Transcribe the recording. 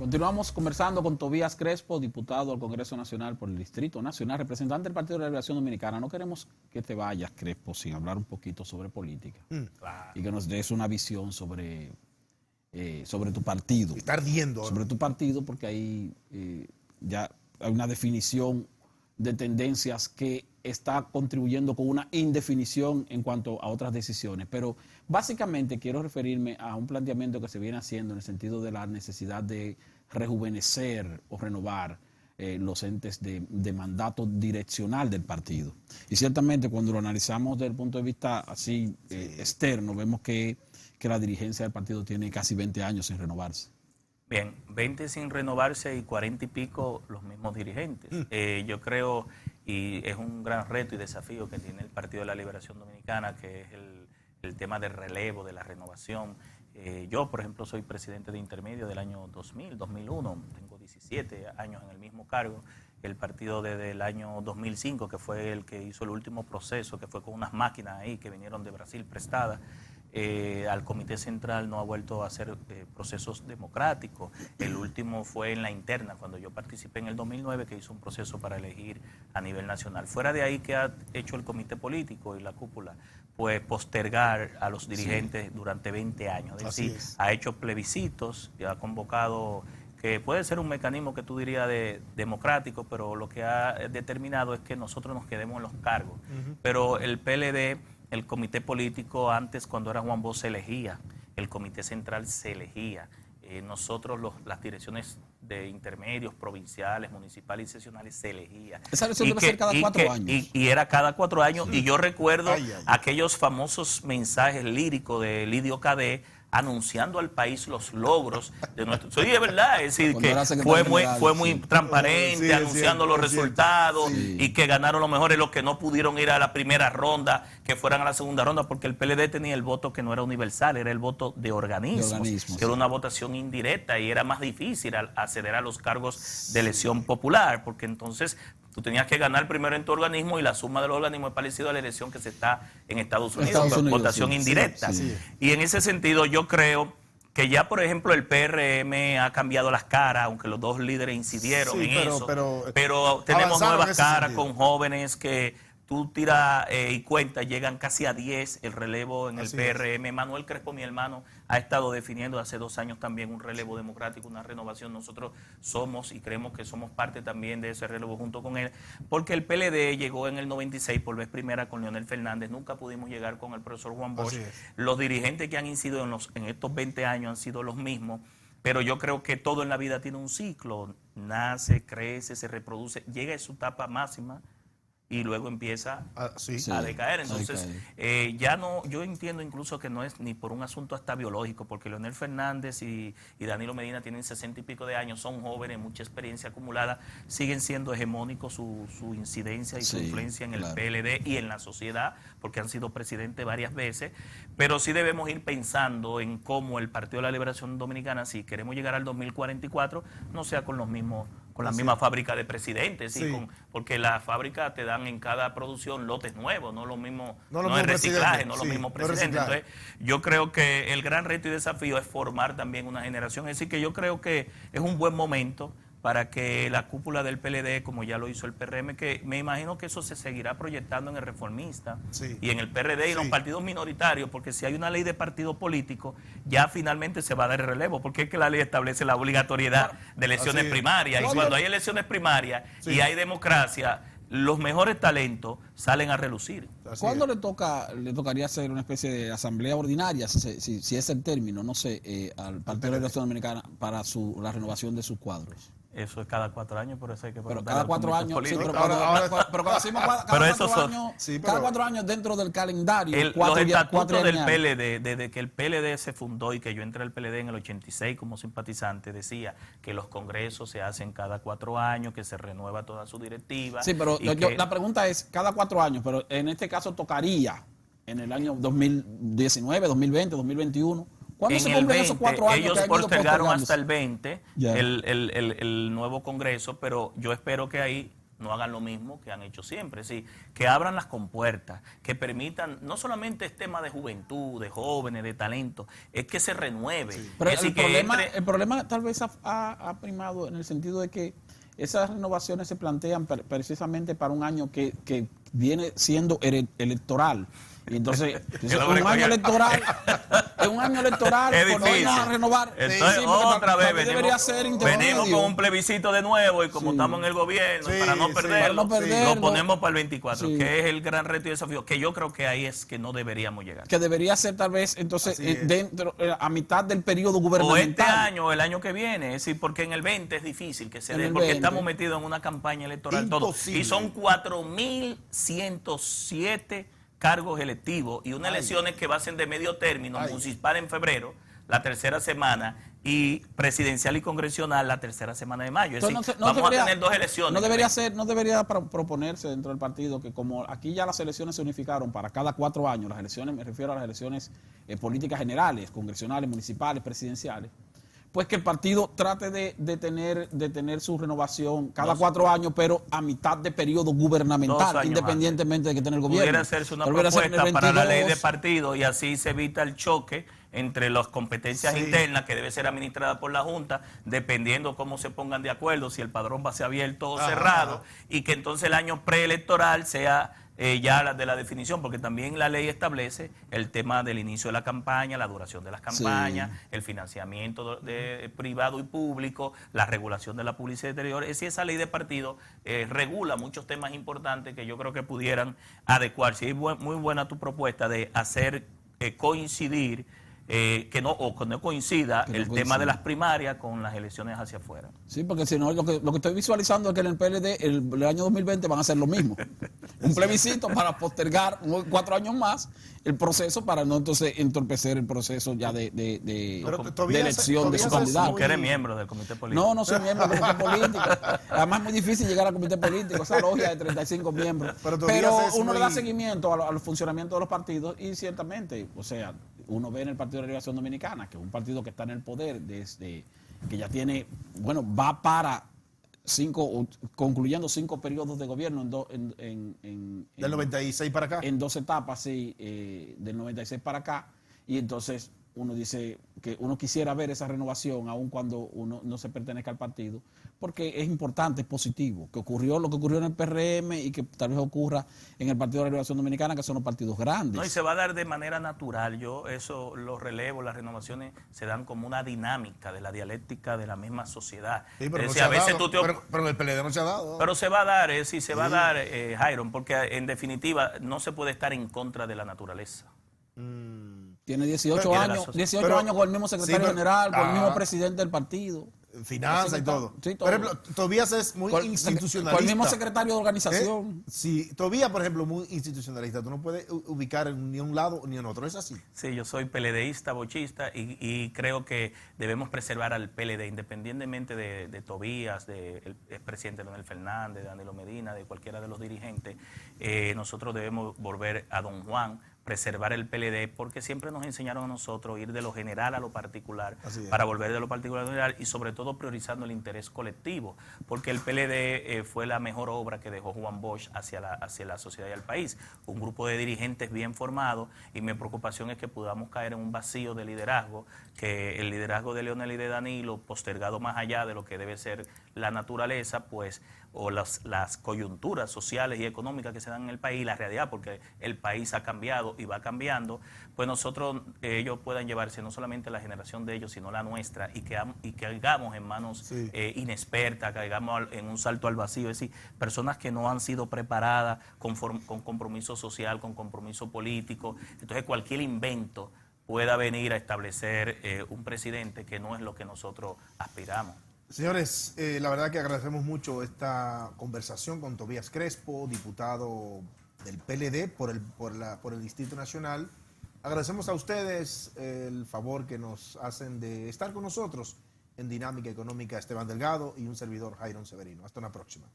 Continuamos conversando con Tobías Crespo, diputado al Congreso Nacional por el Distrito Nacional, representante del Partido de la Liberación Dominicana. No queremos que te vayas, Crespo, sin hablar un poquito sobre política. Claro. Y que nos des una visión sobre tu partido. Está ardiendo ahora. Sobre tu partido, porque ahí ya hay una definición de tendencias que está contribuyendo con una indefinición en cuanto a otras decisiones. Pero básicamente quiero referirme a un planteamiento que se viene haciendo en el sentido de la necesidad de rejuvenecer o renovar los entes de mandato direccional del partido. Y ciertamente cuando lo analizamos desde el punto de vista así externo, vemos que la dirigencia del partido tiene casi 20 años sin renovarse. Bien, 20 sin renovarse y 40 y pico los mismos dirigentes. Yo creo, y es un gran reto y desafío que tiene el Partido de la Liberación Dominicana, que es el tema del relevo, de la renovación. Yo, por ejemplo, soy presidente de intermedio del año 2000, 2001, tengo 17 años en el mismo cargo. El partido desde el año 2005, que fue el que hizo el último proceso, que fue con unas máquinas ahí que vinieron de Brasil prestadas, al Comité Central no ha vuelto a hacer procesos democráticos. El último fue en la interna, cuando yo participé en el 2009, que hizo un proceso para elegir a nivel nacional. Fuera de ahí, ¿qué ha hecho el Comité Político y la cúpula? Pues postergar a los dirigentes durante 20 años. Es decir, ha hecho plebiscitos, y ha convocado, que puede ser un mecanismo que tú dirías democrático, pero lo que ha determinado es que nosotros nos quedemos en los cargos. Pero el PLD, el comité político, antes cuando era Juan Bosch se elegía, el comité central se elegía. Nosotros las direcciones de intermedios, provinciales, municipales y seccionales se elegía. Esa elección debe ser cada 4 años. Y era cada 4 años. Y yo recuerdo aquellos famosos mensajes líricos de Lidio Cadé anunciando al país los logros de nuestro... Sí, es verdad, es decir, que fue muy transparente, anunciando los resultados y que ganaron los mejores, los que no pudieron ir a la primera ronda, que fueran a la segunda ronda, porque el PLD tenía el voto que no era universal, era el voto de organismos, que era una votación indirecta y era más difícil acceder a los cargos de elección popular, porque entonces tú tenías que ganar primero en tu organismo y la suma de los organismos es parecido a la elección que se está en Estados Unidos, votación indirecta. Y en ese sentido yo creo que ya, por ejemplo, el PRM ha cambiado las caras, aunque los dos líderes incidieron en eso, pero tenemos nuevas caras con jóvenes que tú tiras y cuentas, llegan casi a 10 el relevo en el PRM. Manuel Crespo, mi hermano, ha estado definiendo hace 2 años también un relevo democrático, una renovación. Nosotros somos y creemos que somos parte también de ese relevo junto con él, porque el PLD llegó en el 96 por vez primera con Leonel Fernández, nunca pudimos llegar con el profesor Juan Bosch. Los dirigentes que han incidido en estos 20 años han sido los mismos, pero yo creo que todo en la vida tiene un ciclo, nace, crece, se reproduce, llega a su etapa máxima y luego empieza a decaer. Entonces, ya no, yo entiendo incluso que no es ni por un asunto hasta biológico, porque Leonel Fernández y Danilo Medina tienen 60 y pico de años, son jóvenes, mucha experiencia acumulada, siguen siendo hegemónicos su incidencia y su influencia en el PLD y en la sociedad, porque han sido presidentes varias veces, pero sí debemos ir pensando en cómo el Partido de la Liberación Dominicana, si queremos llegar al 2044, no sea con los mismos, con la misma fábrica de presidentes, porque las fábricas te dan en cada producción lotes nuevos, no lo mismo, no es reciclaje, no los mismos presidentes. Entonces, yo creo que el gran reto y desafío es formar también una generación. Es decir, que yo creo que es un buen momento para que la cúpula del PLD, como ya lo hizo el PRM, que me imagino que eso se seguirá proyectando en el Reformista y en el PRD y en los partidos minoritarios, porque si hay una ley de partido político, ya finalmente se va a dar el relevo, porque es que la ley establece la obligatoriedad de elecciones primarias, y cuando hay elecciones primarias y hay democracia, los mejores talentos salen a relucir. ¿Cuándo le tocaría hacer una especie de asamblea ordinaria, si es el término, no sé, al Partido de la Liberación Dominicana para la renovación de sus cuadros? Eso es cada 4 años, por eso hay que preguntar. Pero cada 4 años, pero cuando decimos cada 4 años dentro del calendario. Los estatutos del PLD, desde que el PLD se fundó y que yo entré al PLD en el 86 como simpatizante, decía que los congresos se hacen cada 4 años, que se renueva toda su directiva. Sí, pero la pregunta es cada 4 años, pero en este caso tocaría en el año 2019, 2020, 2021. ¿Cuándo se cumplen esos 4 años? Ellos postergaron hasta el 20 el nuevo Congreso, pero yo espero que ahí no hagan lo mismo que han hecho siempre. Es decir, que abran las compuertas, que permitan, no solamente es tema de juventud, de jóvenes, de talento, es que se renueve. Sí. Pero es el problema tal vez ha primado en el sentido de que esas renovaciones se plantean precisamente para un año que viene siendo electoral. Y entonces, un año electoral, es un año electoral, es no vamos a renovar. Entonces, sí, otra vez venimos con un plebiscito de nuevo y como estamos en el gobierno, para no perderlo, lo ponemos para el 24, que es el gran reto y desafío, que yo creo que ahí es que no deberíamos llegar. Que debería ser tal vez, entonces, dentro, a mitad del periodo gubernamental. O este año o el año que viene, es decir, porque en el 20 es difícil que se dé, porque estamos metidos en una campaña electoral todos. Y son 4.107 cargos electivos y unas elecciones que va a ser de medio término, municipal en febrero, la tercera semana, y presidencial y congresional la tercera semana de mayo. Es decir, vamos a tener 2 elecciones. No debería proponerse dentro del partido que como aquí ya las elecciones se unificaron para cada 4 años, las elecciones, me refiero a las elecciones políticas generales, congresionales, municipales, presidenciales, pues que el partido trate de tener su renovación cada 4 años, pero a mitad de periodo gubernamental, independientemente de que tenga el gobierno. Pudiera hacerse una propuesta para la ley de partido y así se evita el choque entre las competencias internas que debe ser administrada por la Junta, dependiendo cómo se pongan de acuerdo, si el padrón va a ser abierto o cerrado, y que entonces el año preelectoral sea ya de la definición, porque también la ley establece el tema del inicio de la campaña, la duración de las campañas, el financiamiento privado y público, la regulación de la publicidad exterior. Es decir, esa ley de partido regula muchos temas importantes que yo creo que pudieran adecuarse. Y muy buena tu propuesta de hacer coincidir que no coincida el tema de las primarias con las elecciones hacia afuera. Sí, porque si no, lo que estoy visualizando es que en el PLD el año 2020 van a hacer lo mismo. Un plebiscito para postergar 4 años más el proceso para no entonces entorpecer el proceso ya de elección de su candidato. ¿Tú eres miembro del comité político? No soy miembro del comité político. Además es muy difícil llegar al comité político, esa logia de 35 miembros. Pero uno le da seguimiento al funcionamiento de los partidos y ciertamente, o sea, uno ve en el Partido de la Liberación Dominicana, que es un partido que está en el poder desde que ya tiene, va para concluyendo 5 periodos de gobierno del 96 para acá. En 2 etapas, sí, del 96 para acá. Y entonces uno dice que uno quisiera ver esa renovación, aun cuando uno no se pertenezca al partido, porque es importante, es positivo, que ocurrió lo que ocurrió en el PRM y que tal vez ocurra en el Partido de la Liberación Dominicana, que son los partidos grandes. No, y se va a dar de manera natural. Yo eso, los relevos, las renovaciones se dan como una dinámica de la dialéctica de la misma sociedad. Sí, pero, pero en el PLD no se ha dado. Pero se va a dar, se va a dar, Jairon, porque en definitiva no se puede estar en contra de la naturaleza. Tiene 18 años con el mismo secretario general, con el mismo presidente del partido. Finanzas y todo. Sí, todo. Por ejemplo, Tobías es muy institucionalista. Con el mismo secretario de organización. Sí, Tobías, por ejemplo, muy institucionalista. Tú no puedes ubicar ni un lado ni en otro. ¿Es así? Sí, yo soy PLDista, bochista y creo que debemos preservar al PLD independientemente de Tobías, del expresidente Leonel Fernández, de Danilo Medina, de cualquiera de los dirigentes. Nosotros debemos volver a Don Juan, preservar el PLD, porque siempre nos enseñaron a nosotros ir de lo general a lo particular, para volver de lo particular a lo general y sobre todo priorizando el interés colectivo, porque el PLD fue la mejor obra que dejó Juan Bosch hacia la sociedad y al país. Un grupo de dirigentes bien formados y mi preocupación es que podamos caer en un vacío de liderazgo, que el liderazgo de Leonel y de Danilo, postergado más allá de lo que debe ser la naturaleza, pues, o las coyunturas sociales y económicas que se dan en el país, la realidad, porque el país ha cambiado y va cambiando, pues nosotros, ellos puedan llevarse no solamente la generación de ellos, sino la nuestra, y caigamos en manos inexpertas, caigamos en un salto al vacío, es decir, personas que no han sido preparadas con compromiso social, con compromiso político. Entonces cualquier invento pueda venir a establecer un presidente que no es lo que nosotros aspiramos. Señores, la verdad que agradecemos mucho esta conversación con Tobías Crespo, diputado del PLD por el Distrito Nacional. Agradecemos a ustedes el favor que nos hacen de estar con nosotros en Dinámica Económica, Esteban Delgado y un servidor, Jairon Severino. Hasta una próxima.